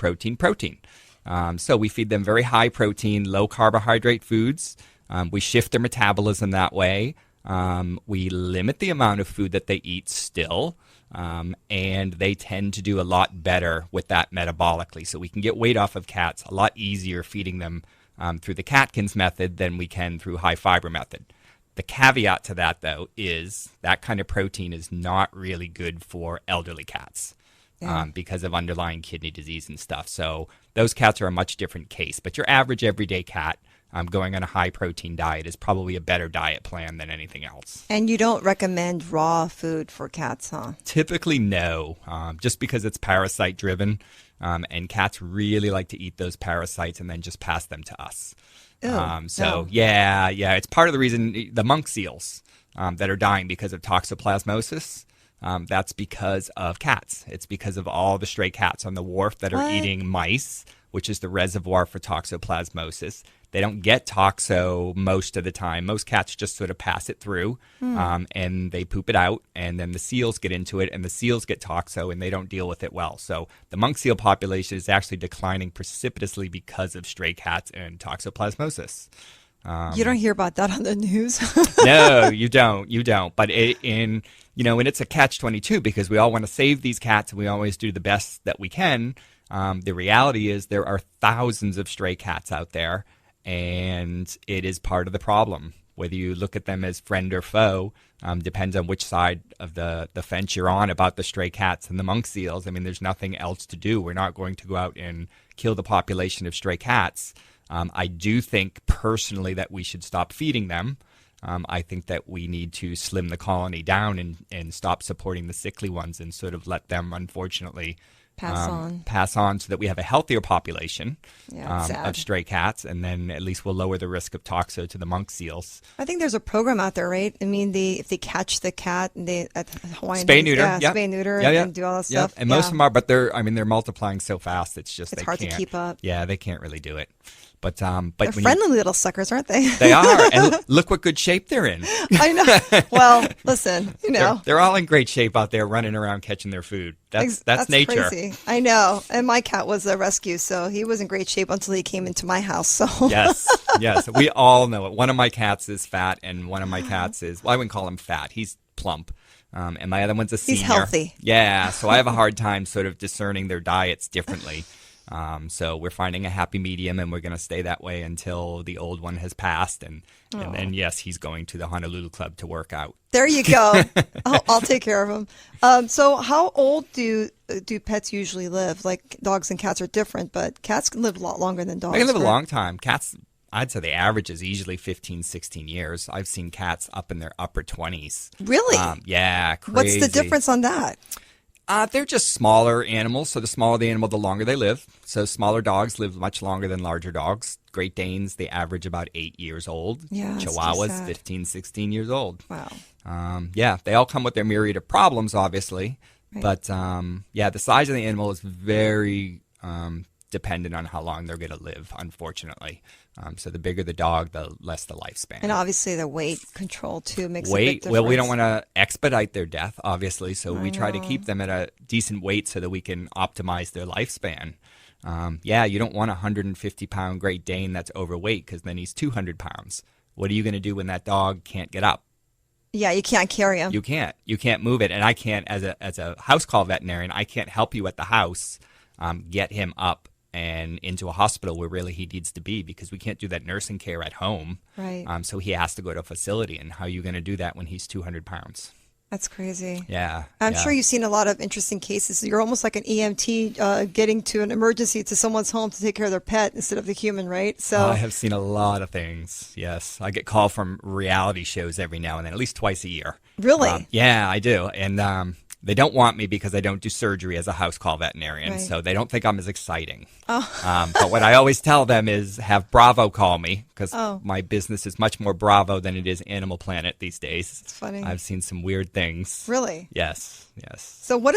So we feed them very high protein, low carbohydrate foods. We shift their metabolism that way. We limit the amount of food that they eat still. And they tend to do a lot better with that metabolically. So we can get weight off of cats a lot easier feeding them through the Catkins method than we can through high fiber method. The caveat to that, though, is that kind of protein is not really good for elderly cats. Because of underlying kidney disease and stuff. So those cats are a much different case. But your average everyday cat going on a high-protein diet is probably a better diet plan than anything else. And you don't recommend raw food for cats, huh? Typically, no. Just because it's parasite-driven. And cats really like to eat those parasites and then just pass them to us. Yeah, it's part of the reason the monk seals that are dying because of toxoplasmosis. That's because of cats. It's because of all the stray cats on the wharf that are eating mice, which is the reservoir for toxoplasmosis. They don't get toxo most of the time. Most cats just sort of pass it through and they poop it out, and then the seals get into it, and the seals get toxo, and they don't deal with it well. So the monk seal population is actually declining precipitously because of stray cats and toxoplasmosis. You don't hear about that on the news. No, you don't. But and it's a catch-22 because we all want to save these cats and we always do the best that we can. The reality is there are thousands of stray cats out there, and it is part of the problem. Whether you look at them as friend or foe depends on which side of the fence you're on about the stray cats and the monk seals. I mean, there's nothing else to do. We're not going to go out and kill the population of stray cats. I do think personally that we should stop feeding them. I think that we need to slim the colony down and stop supporting the sickly ones and sort of let them, unfortunately, pass on so that we have a healthier population of stray cats, and then at least we'll lower the risk of toxo to the monk seals. I think there's a program out there, right? I mean, if they catch the cat and they at Hawaiian spay neuter, spay neuter, and do all that stuff. And most of them are, but they're multiplying so fast. It's just it's hard to keep up. Yeah, they can't really do it. But they're friendly little suckers, aren't they? They are, and look what good shape they're in. I know. Well, listen, they're all in great shape out there, running around catching their food. That's nature. Crazy. I know. And my cat was a rescue, so he was in great shape until he came into my house. So yes, we all know it. One of my cats is fat, and one of my cats is, well, I wouldn't call him fat. He's plump. And my other one's a senior. He's healthy. Yeah, so I have a hard time sort of discerning their diets differently. So we're finding a happy medium, and we're going to stay that way until the old one has passed. And then, yes, he's going to the Honolulu Club to work out. There you go. I'll take care of him. So how old do pets usually live? Like dogs and cats are different, but cats can live a lot longer than dogs. They can live a long time. Cats, I'd say the average is easily 15, 16 years. I've seen cats up in their upper 20s. Really? Yeah, crazy. What's the difference on that? They're just smaller animals, so the smaller the animal, the longer they live. So smaller dogs live much longer than larger dogs. Great Danes, they average about 8 years old. Yeah, Chihuahuas, 15, 16 years old. Wow. Yeah, they all come with their myriad of problems, obviously. Right. But, the size of the animal is very dependent on how long they're going to live, unfortunately. So the bigger the dog, the less the lifespan. And obviously the weight control, too, makes a big difference. Well, we don't want to expedite their death, obviously, so we try to keep them at a decent weight so that we can optimize their lifespan. You don't want a 150-pound Great Dane that's overweight, because then he's 200 pounds. What are you going to do when that dog can't get up? Yeah, you can't carry him. You can't move it, and I can't, as a house call veterinarian, I can't help you at the house get him up and into a hospital where really he needs to be, because we can't do that nursing care at home. Right. So he has to go to a facility, and how are you going to do that when he's 200 pounds? That's crazy. Yeah. I'm sure you've seen a lot of interesting cases. You're almost like an EMT getting to an emergency to someone's home to take care of their pet instead of the human, right? So I have seen a lot of things, yes. I get called from reality shows every now and then, at least twice a year. Really? Yeah, I do. And they don't want me because I don't do surgery as a house call veterinarian, right. So they don't think I'm as exciting. Oh. But what I always tell them is have Bravo call me, because my business is much more Bravo than it is Animal Planet these days. It's funny. I've seen some weird things. Really? Yes. So what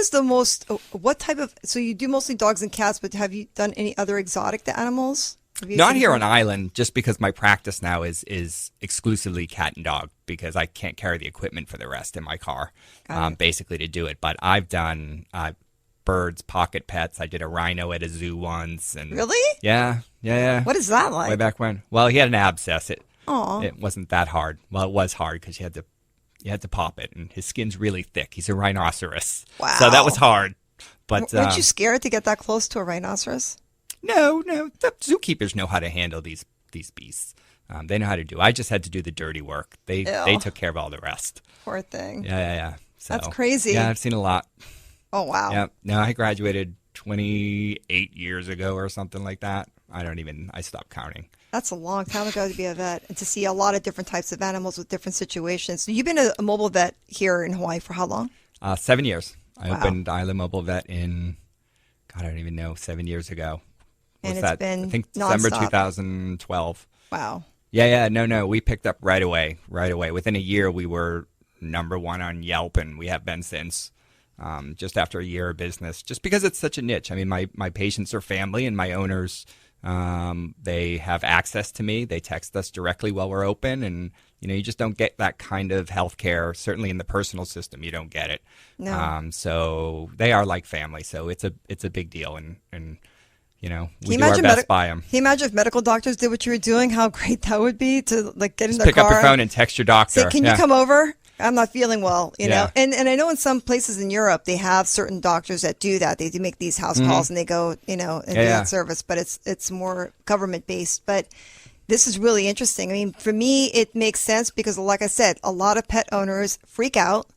type of, so you do mostly dogs and cats, but have you done any other exotic animals? Not here on island, just because my practice now is exclusively cat and dog, because I can't carry the equipment for the rest in my car, basically to do it. But I've done birds, pocket pets. I did a rhino at a zoo once. And really? Yeah. What is that like? Way back when. Well, he had an abscess. It wasn't that hard. Well, it was hard because you had to pop it, and his skin's really thick. He's a rhinoceros. Wow. So that was hard. But weren't you scared to get that close to a rhinoceros? No. The zookeepers know how to handle these beasts. They know how to do. I just had to do the dirty work. They took care of all the rest. Poor thing. Yeah. So, that's crazy. Yeah, I've seen a lot. Oh, wow. Yeah. No, I graduated 28 years ago or something like that. I stopped counting. That's a long time ago to be a vet and to see a lot of different types of animals with different situations. So you've been a mobile vet here in Hawaii for how long? 7 years. I opened Island Mobile Vet in, I don't even know, 7 years ago. And it's been I think nonstop. December 2012. Wow. Yeah. No. We picked up right away. Within a year, we were #1 on Yelp, and we have been since. Just after a year of business, just because it's such a niche. I mean, my patients are family, and my owners, they have access to me. They text us directly while we're open, and you just don't get that kind of healthcare. Certainly in the personal system, you don't get it. No. So they are like family. So it's a big deal, and we do our best by them. Can you imagine if medical doctors did what you were doing? How great that would be to get in Just their pick car. up your phone and text your doctor. Say, can you come over? I'm not feeling well, Yeah. And I know in some places in Europe they have certain doctors that do that. They do make these house calls and they go, and do that service, but it's more government based. But this is really interesting. I mean, for me, it makes sense because, like I said, a lot of pet owners freak out,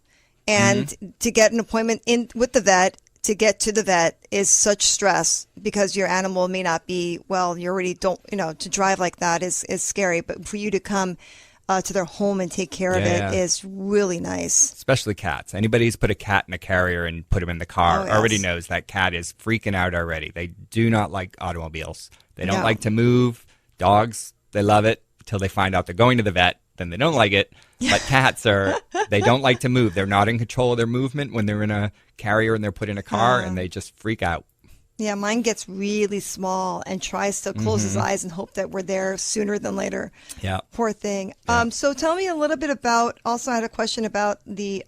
and to get an appointment in with the vet, to get to the vet is such stress because your animal may not be well. You already don't, to drive like that is scary. But for you to come to their home and take care of it is really nice. Especially cats. Anybody who's put a cat in a carrier and put him in the car already knows that cat is freaking out already. They do not like automobiles. They don't like to move. Dogs, they love it until they find out they're going to the vet. Then they don't like it. But cats they don't like to move. They're not in control of their movement when they're in a carrier and they're put in a car, and they just freak out. Yeah, mine gets really small and tries to close his eyes and hope that we're there sooner than later. Yeah. Poor thing. Yeah. So tell me a little bit about, also I had a question about the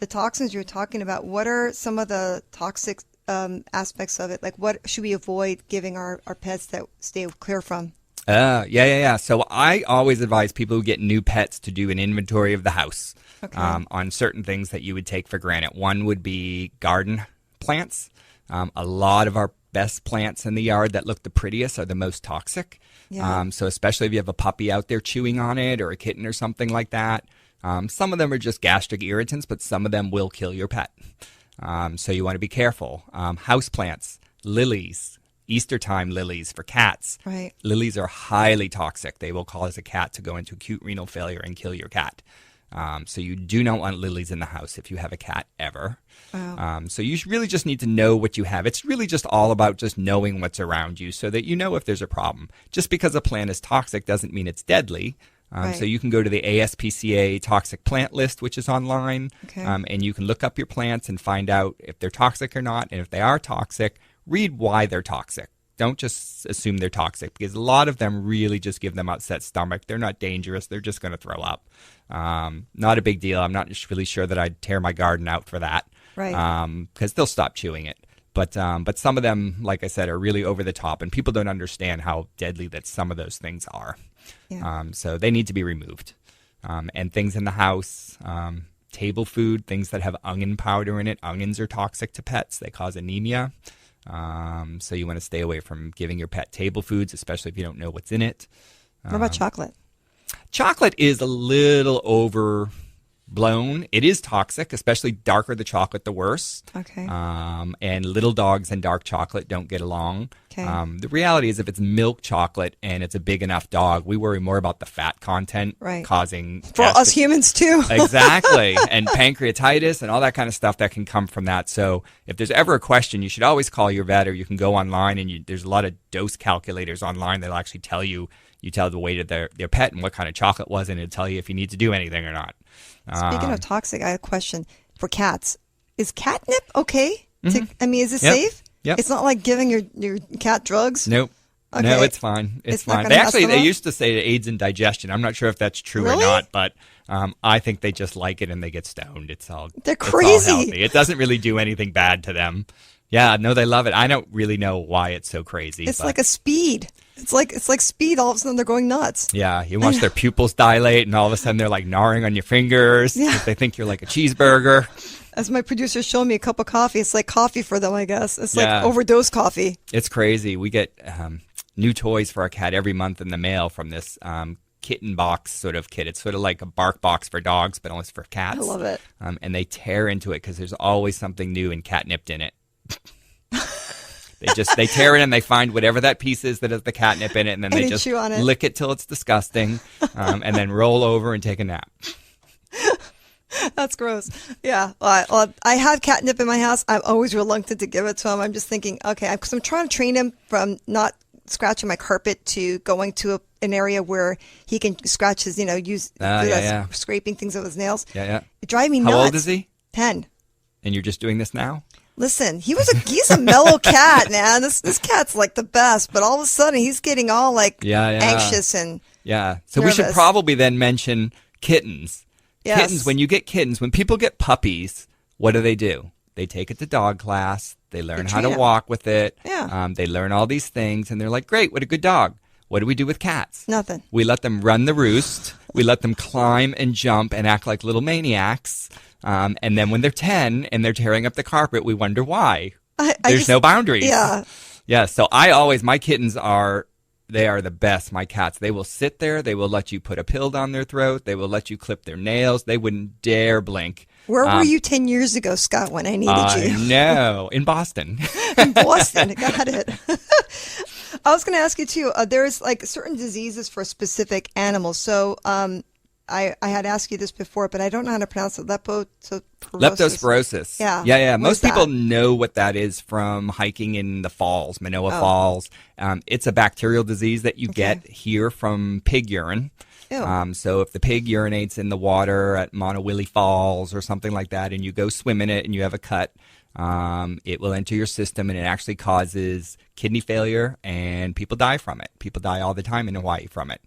toxins you were talking about. What are some of the toxic aspects of it? Like what should we avoid giving our pets that stay clear from? Yeah. So I always advise people who get new pets to do an inventory of the house on certain things that you would take for granted. One would be garden plants. A lot of our best plants in the yard that look the prettiest are the most toxic. Yeah. So especially if you have a puppy out there chewing on it or a kitten or something like that. Some of them are just gastric irritants, but some of them will kill your pet. So you want to be careful. House plants, lilies, Easter time lilies for cats. Right. Lilies are highly toxic. They will cause a cat to go into acute renal failure and kill your cat. So you do not want lilies in the house if you have a cat ever. Wow. So you really just need to know what you have. It's really just all about just knowing what's around you so that you know if there's a problem. Just because a plant is toxic doesn't mean it's deadly. So you can go to the ASPCA toxic plant list, which is online, and you can look up your plants and find out if they're toxic or not. And if they are toxic, read why they're toxic. Don't just assume they're toxic because a lot of them really just give them upset stomach. They're not dangerous. They're just going to throw up. Not a big deal. I'm not really sure that I'd tear my garden out for that. Right. Because they'll stop chewing it. But some of them, like I said, are really over the top, and people don't understand how deadly that some of those things are. Yeah. So they need to be removed. And things in the house, table food, things that have onion powder in it. Onions are toxic to pets. They cause anemia. So you want to stay away from giving your pet table foods, especially if you don't know what's in it. What about chocolate? Chocolate is a little overblown. It is toxic, especially darker the chocolate, the worse. Okay. And little dogs and dark chocolate don't get along. Okay. The reality is if it's milk chocolate and it's a big enough dog, we worry more about the fat content causing... For us humans too. Exactly. And pancreatitis and all that kind of stuff that can come from that. So if there's ever a question, you should always call your vet, or you can go online and there's a lot of dose calculators online that'll actually tell you tell the weight of their pet and what kind of chocolate was, and it'll tell you if you need to do anything or not. Speaking of toxic, I have a question for cats. Is catnip okay? Is it safe? Yep. It's not like giving your cat drugs? Nope. Okay. No, it's fine. It's fine. They used to say it aids in digestion. I'm not sure if that's true or not, but I think they just like it and they get stoned. They're crazy. It's all healthy. It doesn't really do anything bad to them. Yeah, no, they love it. I don't really know why it's so crazy. It's like a speed. It's like speed. All of a sudden, they're going nuts. Yeah, you watch their pupils dilate, and all of a sudden, they're like gnawing on your fingers. Yeah. They think you're like a cheeseburger. As my producer showed me a cup of coffee, it's like coffee for them, I guess. It's like overdose coffee. It's crazy. We get new toys for our cat every month in the mail from this kitten box sort of kit. It's sort of like a bark box for dogs, but only for cats. I love it. And they tear into it because there's always something new and catnipped in it. They tear it and they find whatever that piece is that has the catnip in it, and then they just lick it till it's disgusting, and then roll over and take a nap. That's gross. Yeah. Well, I have catnip in my house. I'm always reluctant to give it to him. I'm just thinking, okay, because I'm trying to train him from not scratching my carpet to going to an area where he can scratch his, scraping things with his nails. Yeah. It drives me nuts. How old is he? 10. And you're just doing this now? Listen, he's a mellow cat, man. This cat's like the best, but all of a sudden he's getting all anxious and So nervous. We should probably then mention kittens. Yes. Kittens, when people get puppies, what do? They take it to dog class. They learn how to walk with it. Yeah. They learn all these things, and they're like, great, what a good dog. What do we do with cats? Nothing. We let them run the roost. We let them climb and jump and act like little maniacs. And then when they're 10 and they're tearing up the carpet, we wonder why. There's no boundaries. Yeah. Yeah. So my kittens they are the best, my cats. They will sit there. They will let you put a pill down their throat. They will let you clip their nails. They wouldn't dare blink. Where were you 10 years ago, Scott, when I needed you? No, in Boston. In Boston. Got it. I was going to ask you, too, there's like certain diseases for specific animals. So I had asked you this before, but I don't know how to pronounce it. Leptospirosis. Yeah. Most people know what that is from hiking in the falls, Manoa Falls. It's a bacterial disease that you get here from pig urine. So if the pig urinates in the water at Monowilly Falls or something like that, and you go swim in it and you have a cut, it will enter your system, and it actually causes kidney failure, and people die from it. People die all the time in Hawaii from it.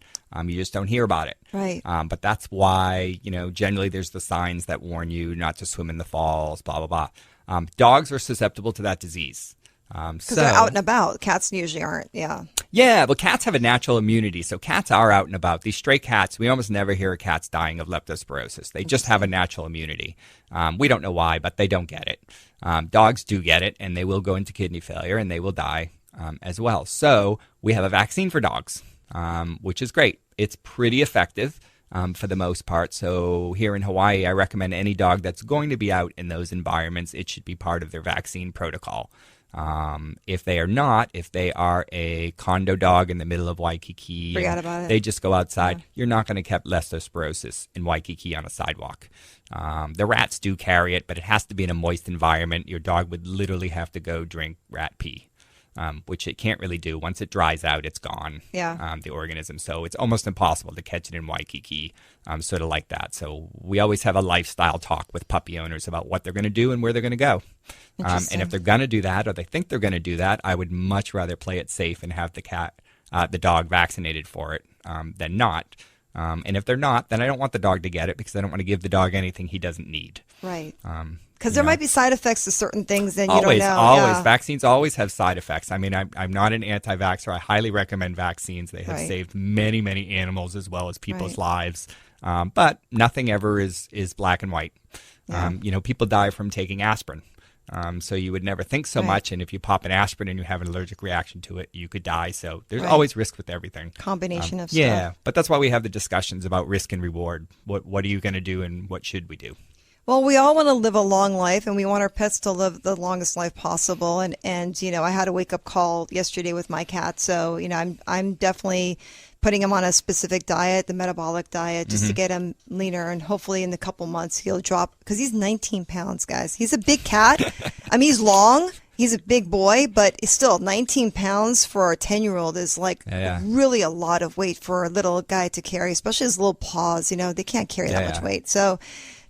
You just don't hear about it. Right. But that's why, generally there's the signs that warn you not to swim in the falls, blah, blah, blah. Dogs are susceptible to that disease. Because they're out and about. Cats usually aren't, Yeah, but cats have a natural immunity, so cats are out and about. These stray cats, we almost never hear of cats dying of leptospirosis. They just have a natural immunity. We don't know why, but they don't get it. Dogs do get it, and they will go into kidney failure, and they will die as well. So we have a vaccine for dogs, which is great. It's pretty effective for the most part. So here in Hawaii, I recommend any dog that's going to be out in those environments, it should be part of their vaccine protocol. If they are not, if they are a condo dog in the middle of Waikiki, forget about it. They just go outside, you're not going to get leptospirosis in Waikiki on a sidewalk. The rats do carry it, but it has to be in a moist environment. Your dog would literally have to go drink rat pee, which it can't really do. Once it dries out, it's gone, the organism. So it's almost impossible to catch it in Waikiki, sort of like that. So we always have a lifestyle talk with puppy owners about what they're going to do and where they're going to go. And if they're going to do that, or they think they're going to do that, I would much rather play it safe and have the dog vaccinated for it than not. And if they're not, then I don't want the dog to get it, because I don't want to give the dog anything he doesn't need. Right. Because there might be side effects to certain things that you don't know. Always. Vaccines always have side effects. I mean, I'm not an anti-vaxxer. I highly recommend vaccines. They have saved many, many animals as well as people's lives. But nothing ever is black and white. People die from taking aspirin. So you would never think so much. And if you pop an aspirin and you have an allergic reaction to it, you could die. So there's always risk with everything. Combination of stuff. Yeah, but that's why we have the discussions about risk and reward. What are you going to do and what should we do? Well, we all want to live a long life, and we want our pets to live the longest life possible. And I had a wake-up call yesterday with my cat. So, I'm definitely putting him on a specific diet, the metabolic diet, just to get him leaner. And hopefully in a couple months he'll drop, because he's 19 pounds, guys. He's a big cat. I mean, he's long. He's a big boy, but still 19 pounds for a 10-year-old is really a lot of weight for a little guy to carry, especially his little paws. They can't carry that much weight. So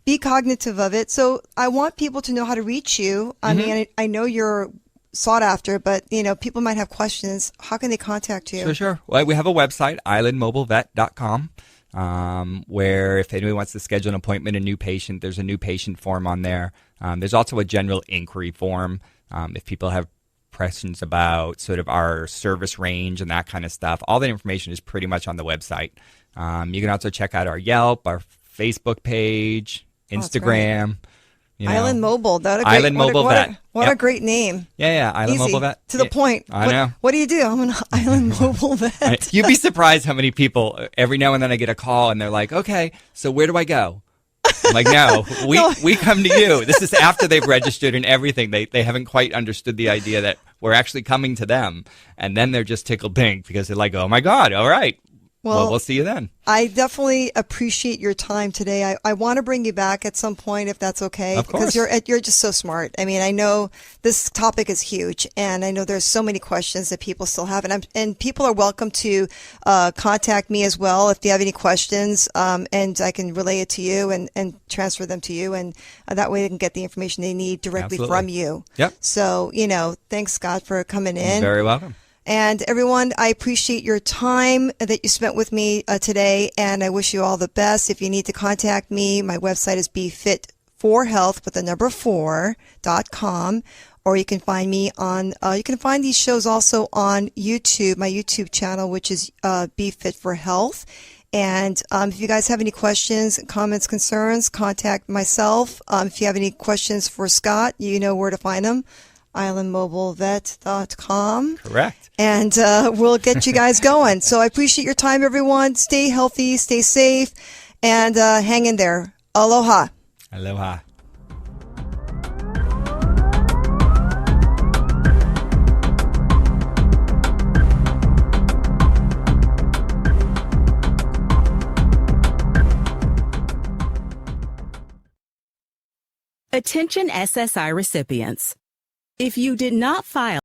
be cognitive of it. So I want people to know how to reach you. I mean, I know you're sought after, but people might have questions. How can they contact you? Sure. Well, we have a website, islandmobilevet.com, where if anybody wants to schedule an appointment, a new patient, there's a new patient form on there. There's also a general inquiry form if people have questions about sort of our service range and that kind of stuff. All that information is pretty much on the website. You can also check out our Yelp, our Facebook page, Instagram. Island Mobile. Island Mobile Vet. What a great name. Yeah. Island Mobile Vet. To the point. I know. What do you do? I'm an Island Mobile Vet. You'd be surprised how many people, every now and then I get a call and they're like, okay, so where do I go? I'm like, no, we come to you. This is after they've registered and everything. They haven't quite understood the idea that we're actually coming to them. And then they're just tickled pink because they're like, oh my God, all right. Well, we'll see you then. I definitely appreciate your time today. I want to bring you back at some point if that's okay. Of course. Because you're just so smart. I mean, I know this topic is huge, and I know there's so many questions that people still have, and people are welcome to contact me as well if you have any questions, and I can relay it to you and transfer them to you, and that way they can get the information they need directly from you. Yep. So, thanks, Scott, for coming in. You're very welcome. And everyone, I appreciate your time that you spent with me today, and I wish you all the best. If you need to contact me, my website is BeFit4Health with the number 4.com, or you can find me on, you can find these shows also on YouTube, my YouTube channel, which is BeFit4Health. And if you guys have any questions, comments, concerns, contact myself. If you have any questions for Scott, you know where to find him. islandmobilevet.com. Correct. And we'll get you guys going. So I appreciate your time, everyone. Stay healthy, stay safe, and hang in there. Aloha. Aloha. Attention SSI recipients. If you did not file